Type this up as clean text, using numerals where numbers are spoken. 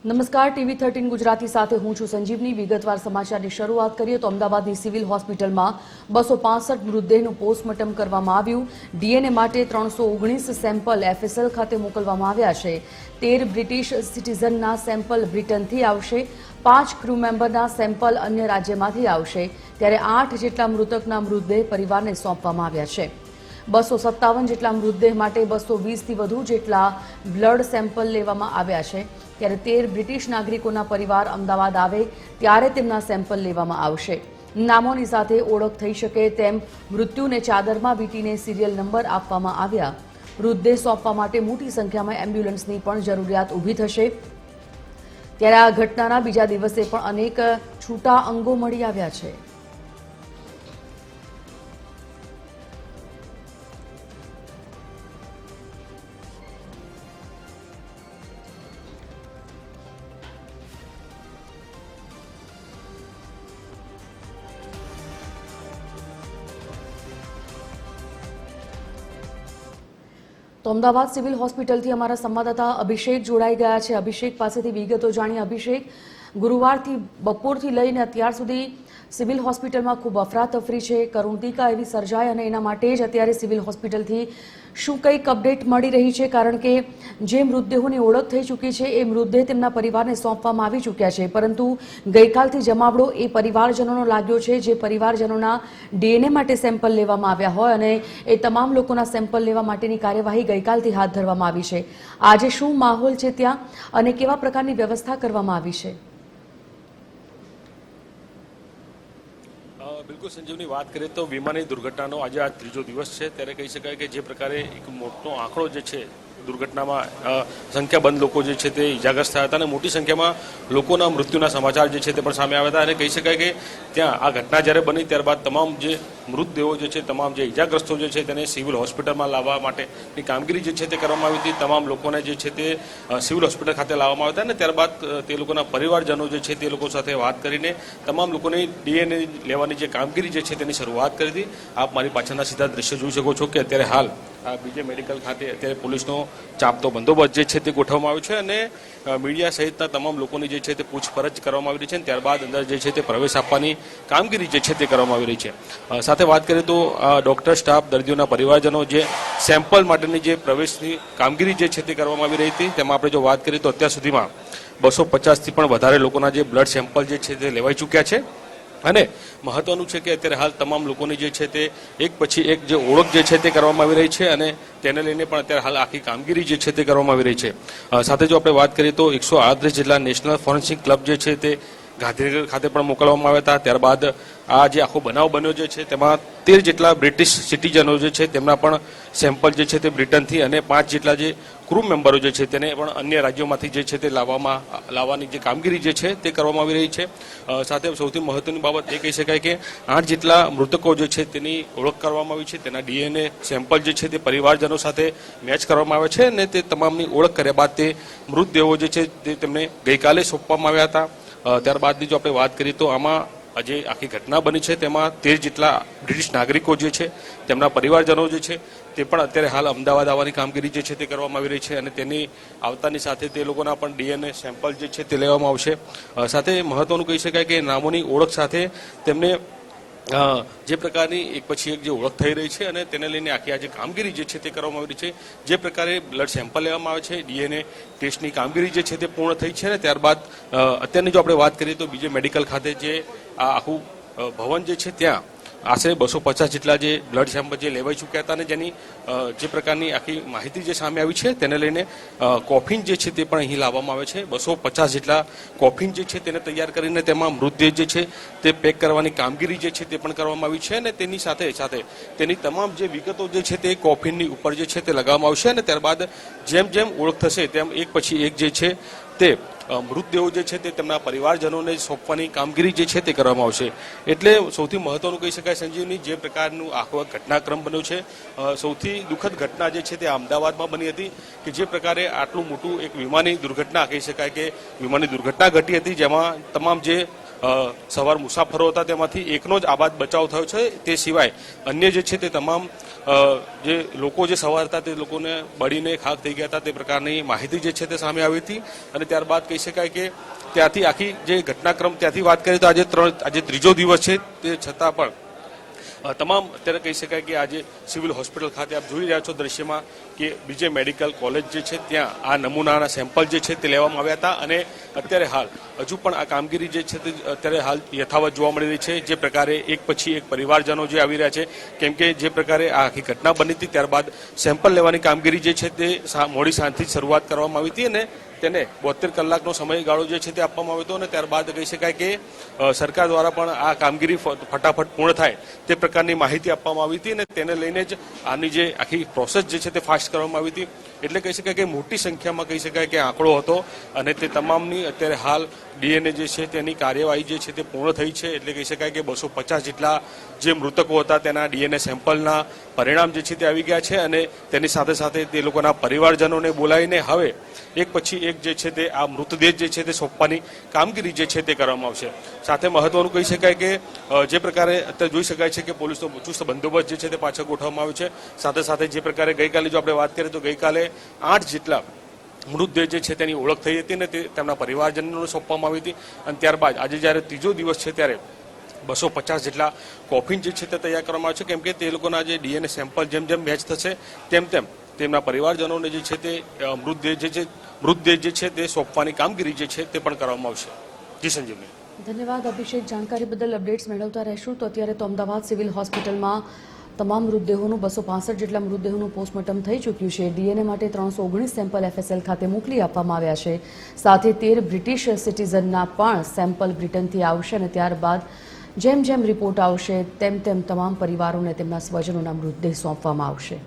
નમસ્કાર, ટીવી 13 ગુજરાતી સાથે હું છું સંજીવની। વિગતવાર સમાચારની શરૂઆત કરીએ તો અમદાવાદની સિવિલ હોસ્પિટલમાં 265 મૃતદેહનું પોસ્ટમોર્ટમ કરવામાં આવ્યું। ડીએનએ માટે 319 સેમ્પલ એફએસએલ ખાતે મોકલવામાં આવ્યા છે। 13 બ્રિટિશ સિટીઝનના સેમ્પલ બ્રિટનથી આવશે, 5 ક્રૂ મેમ્બરના સેમ્પલ અન્ય રાજ્યમાંથી આવશે, ત્યારે 8 જેટલા મૃતકના મૃતદેહ પરિવારને સોંપવામાં આવ્યા છે। 257 જેટલા મૃતદેહ માટે 220થી વધુ જેટલા બ્લડ સેમ્પલ લેવામાં આવ્યા છે, ત્યારે 13 બ્રિટિશ નાગરિકોના પરિવાર અમદાવાદ આવે ત્યારે તેમના સેમ્પલ લેવામાં આવશે। નામોની સાથે ઓળખ થઈ શકે તેમ મૃત્યુને ચાદરમાં વીંટીને સિરિયલ નંબર આપવામાં આવ્યા। મૃતદેહ સોંપવા માટે મોટી સંખ્યામાં એમ્બ્યુલન્સની પણ જરૂરિયાત ઊભી થશે, ત્યારે આ ઘટનાના બીજા દિવસે પણ અનેક છૂટા અંગો મળી આવ્યા છે। તો અમદાવાદ સિવિલ હોસ્પિટલથી અમારા સંવાદદાતા અભિષેક જોડાઈ ગયા છે। અભિષેક પાસેથી વિગતો જાણીએ। અભિષેક, ગુરુવારથી બપોરથી લઈને અત્યાર સુધી સિવિલ હોસ્પિટલમાં ખૂબ અફરાતફરી છે, કરુણતીકા એવી સર્જાય અને એના માટે જ અત્યારે સિવિલ હોસ્પિટલથી શું કંઈક અપડેટ મળી રહી છે? કારણ કે જે મૃતદેહોની ઓળખ થઈ ચૂકી છે એ મૃતદેહ તેમના પરિવારને સોંપવામાં આવી ચૂક્યા છે, પરંતુ ગઈકાલથી જમાવડો એ પરિવારજનોનો લાગ્યો છે, જે પરિવારજનોના ડીએનએ માટે સેમ્પલ લેવામાં આવ્યા હોય અને એ તમામ લોકોના સેમ્પલ લેવા માટેની કાર્યવાહી ગઈકાલથી હાથ ધરવામાં આવી છે। આજે શું માહોલ છે ત્યાં અને કેવા પ્રકારની વ્યવસ્થા કરવામાં આવી છે? બિલકુલ સંજીવની વાત કરીએ તો વિમાની દુર્ઘટનાનો આજે આ ત્રીજો દિવસ છે, ત્યારે કહી શકાય કે જે પ્રકારે એક મોટો આંકડો જે છે દુર્ઘટનામાં સંખ્યાબંધ લોકો જે છે તે ઇજાગ્રસ્ત થયા હતા અને મોટી સંખ્યામાં લોકોના મૃત્યુના સમાચાર જે છે તે પણ સામે આવ્યા હતા અને કહી શકાય કે ત્યાં આ ઘટના જ્યારે બની ત્યારબાદ તમામ જે મૃતદેહો જે છે, તમામ જે ઇજાગ્રસ્તો જે છે તેને સિવિલ હોસ્પિટલમાં લાવવા માટેની કામગીરી જે છે તે કરવામાં આવી હતી। તમામ લોકોને જે છે તે સિવિલ હોસ્પિટલ ખાતે લાવવામાં આવ્યા હતા અને ત્યારબાદ તે લોકોના પરિવારજનો જે છે તે લોકો સાથે વાત કરીને તમામ લોકોની ડીએનએ લેવાની જે કામગીરી જે છે તેની શરૂઆત કરી હતી। આપ મારી પાછળના સીધા દ્રશ્ય જોઈ શકો છો કે અત્યારે હાલ આ બીજે મેડિકલ ખાતે અત્યારે પોલીસનો ચાંપતો બંદોબસ્ત જે છે તે ગોઠવવામાં આવ્યો છે અને મીડિયા સહિતના તમામ લોકોની જે છે તે પૂછપરછ કરવામાં આવી રહી છે અને ત્યારબાદ અંદર જે છે તે પ્રવેશ આપવાની કામગીરી જે છે તે કરવામાં આવી રહી છે। સાથે વાત કરીએ તો ડોક્ટર સ્ટાફ, દર્દીઓના પરિવારજનો જે સેમ્પલ માટેની જે પ્રવેશની કામગીરી જે છે તે કરવામાં આવી રહી હતી, તેમાં આપણે જો વાત કરીએ તો અત્યાર સુધીમાં 250થી પણ વધારે લોકોના જે બ્લડ સેમ્પલ જે છે તે લેવાઈ ચૂક્યા છે અને મહત્વનું છે કે અત્યારે હાલ તમામ લોકોની જે છે તે એક પછી એક જે ઓળખ જે છે તે કરવામાં આવી રહી છે અને તેને લઈને પણ અત્યારે હાલ આખી કામગીરી જે છે તે કરવામાં આવી રહી છે। સાથે જો આપણે વાત કરીએ તો 138 જેટલા નેશનલ ફોરેન્સિક ક્લબ જે છે તે ગાંધીનગર ખાતે પણ મોકલવામાં આવ્યા હતા। ત્યારબાદ આ જે આખો બનાવ બન્યો જે છે તેમાં 13 જેટલા બ્રિટિશ સિટીઝનો જે છે તેમના પણ સેમ્પલ જે છે તે બ્રિટનથી અને 5 જેટલા જે ક્રૂ મેમ્બરો જે છે તેને પણ અન્ય રાજ્યોમાંથી જે છે તે લાવવાની જે કામગીરી જે છે તે કરવામાં આવી રહી છે। સાથે સૌથી મહત્વની બાબત એ કહી શકાય કે 8 જેટલા મૃતકો જે છે તેની ઓળખ કરવામાં આવી છે, તેના ડીએનએ સેમ્પલ જે છે તે પરિવારજનો સાથે મેચ કરવામાં આવે છે અને તે તમામની ઓળખ કર્યા બાદ તે મૃતદેહો જે છે તે તેમને ગઈકાલે સોંપવામાં આવ્યા હતા। ત્યારબાદની જો આપણે વાત કરીએ તો આમાં જે આખી ઘટના બની છે તેમાં 13 જેટલા બ્રિટિશ નાગરિકો જે છે તેમના પરિવારજનો જે છે તે પણ અત્યારે હાલ અમદાવાદ આવવાની કામગીરી જે છે તે કરવામાં આવી રહી છે અને તેની આવતાની સાથે તે લોકોના પણ ડીએનએ સેમ્પલ જે છે તે લેવામાં આવશે। સાથે મહત્વનું કહી શકાય કે નામોની ઓળખ સાથે તેમને જે પ્રકારની એક પછી એક જે ઓળખ થઈ રહી છે અને તેને લઈને આખી આ જે કામગીરી જે છે તે કરવામાં આવી રહી છે। જે પ્રકારે બ્લડ સેમ્પલ લેવામાં આવે છે, ડીએનએ ટેસ્ટની કામગીરી જે છે તે પૂર્ણ થઈ છે અને ત્યારબાદ અત્યારની જો આપણે વાત કરીએ તો બીજે મેડિકલ ખાતે જે આ આખું ભવન જે છે ત્યાં આશરે 250 જેટલા જે બ્લડ સેમ્પલ જે લેવાઈ ચૂક્યા હતા અને જેની જે પ્રકારની આખી માહિતી જે સામે આવી છે તેને લઈને કોફિન જે છે તે પણ અહીં લાવવામાં આવે છે। 250 જેટલા કોફિન જે છે તેને તૈયાર કરીને તેમાં મૃતદેહ જે છે તે પેક કરવાની કામગીરી જે છે તે પણ કરવામાં આવી છે અને તેની સાથે સાથે તેની તમામ જે વિગતો જે છે તે કોફિનની ઉપર જે છે તે લગાવવામાં આવશે અને ત્યારબાદ જેમ જેમ ઓળખ થશે તેમ એક પછી એક જે છે તે મૃતદેહો જે છે તે તેમના પરિવારજનોને સોંપવાની કામગીરી જે છે તે કરવામાં આવશે। એટલે સૌથી મહત્વનું કહી શકાય સંજીવની, જે પ્રકારનું આખો ઘટનાક્રમ બન્યો છે, સૌથી દુઃખદ ઘટના જે છે તે અમદાવાદમાં બની હતી કે જે પ્રકારે આટલું મોટું એક વિમાની દુર્ઘટના કહી શકાય કે વિમાની દુર્ઘટના ઘટી હતી, જેમાં તમામ જે સવાર મુસાફરો હતા તેમાંથી એકનો જ આબાદ બચાવ થયો છે. તે સિવાય અન્ય જે છે તે તમામ જે લોકો જે સવાર હતા તે લોકોને બળીને ખાખ થઈ ગયા હતા તે પ્રકારની માહિતી જે છે તે સામે આવી હતી. અને ત્યારબાદ કહી શકાય કે ત્યાંથી આખી જે ઘટનાક્રમ ત્યાંથી વાત કરીએ તો આજે ત્રીજો દિવસ છે તે છતાં પણ તમામ અત્યારે કહી શકાય કે આજે સિવિલ હોસ્પિટલ ખાતે આપ જોઈ રહ્યા છો દ્રશ્યમાં કે બીજે મેડિકલ કોલેજ જે છે ત્યાં આ નમૂનાના સેમ્પલ જે છે તે લેવામાં આવ્યા હતા. અને અત્યારે હાલ હજુ પણ આ કામગીરી જે છે તે અત્યારે હાલ યથાવત જોવા મળી રહી છે. જે પ્રકારે એક પછી એક પરિવારજનો જે આવી રહ્યા છે, કેમ કે જે પ્રકારે આ આખી ઘટના બની હતી ત્યારબાદ સેમ્પલ લેવાની કામગીરી જે છે તે મોડી સાંજથી જ શરૂઆત કરવામાં આવી હતી અને તેને 72 કલાકનો સમયગાળો જે છે તે આપવામાં આવ્યો હતો. અને ત્યારબાદ કહી શકાય કે સરકાર દ્વારા પણ આ કામગીરી ફટાફટ પૂર્ણ થાય તે પ્રકારની માહિતી આપવામાં આવી હતી અને તેને લઈને જ આની જે આખી પ્રોસેસ જે છે તે ફાસ્ટ કરવામાં આવી હતી. એટલે કહી શકાય કે મોટી સંખ્યામાં કહી શકાય કે આંકડો હતો અને તે તમામની અત્યારે હાલ ડીએનએ જે છે તેની કાર્યવાહી જે છે તે પૂર્ણ થઈ છે. એટલે કહી શકાય કે 250 જેટલા જે મૃતકો હતા તેના ડીએનએ સેમ્પલના પરિણામ જે છે તે આવી ગયા છે અને તેની સાથે સાથે તે લોકોના પરિવારજનોને બોલાવીને હવે એક પછી એક જે છે તે આ મૃતદેહ જે છે તે સોંપવાની કામગીરી જે છે તે કરવામાં આવશે. સાથે મહત્વનું કહી શકાય કે જે પ્રકારે અત્યારે જોઈ શકાય છે કે પોલીસનો ચુસ્ત બંદોબસ્ત જે છે તે પાછળ ગોઠવવામાં આવ્યો છે. સાથે સાથે જે પ્રકારે ગઈકાલે જો આપણે વાત કરીએ તો ગઈકાલે 8 જેટલા મૃતદેહ જે છે તેની ઓળખ થઈ હતી અને તે તેમના પરિવારજનોને સોંપવામાં આવી હતી. અને ત્યારબાદ આજે જ્યારે ત્રીજો દિવસ છે ત્યારે 250 જેટલા કોફિન જે છે તે તૈયાર કરવામાં આવે છે, કેમ કે તે લોકોના જે ડીએનએ સેમ્પલ જેમ જેમ મેચ થશે તેમ તેમ તેમના પરિવારજનોને જે છે તે મૃતદેહ જે છે તે સોંપવાની કામગીરી જે છે તે પણ કરવામાં આવશે. જી સંજીવની. ધન્યવાદ અભિષેક, જાણકારી બદલ. અપડેટ્સ મેળવતા રહેશું. તો અત્યારે તો અમદાવાદ સિવિલ હોસ્પિટલમાં તમામ મૃતદેહોનું 265 જેટલા મૃતદેહોનું પોસ્ટમોર્ટમ થઈ ચૂક્યું છે. ડીએનએ માટે 319 સેમ્પલ FSL ખાતે મોકલી આપવામાં આવ્યા છે. સાથે 13 બ્રિટિશ સિટીઝનના પણ સેમ્પલ બ્રિટનથી આવશે અને ત્યારબાદ જેમ જેમ રિપોર્ટ આવશે તેમ તેમ તમામ પરિવારોને તેમના સ્વજનોના મૃતદેહ સોંપવામાં આવશે.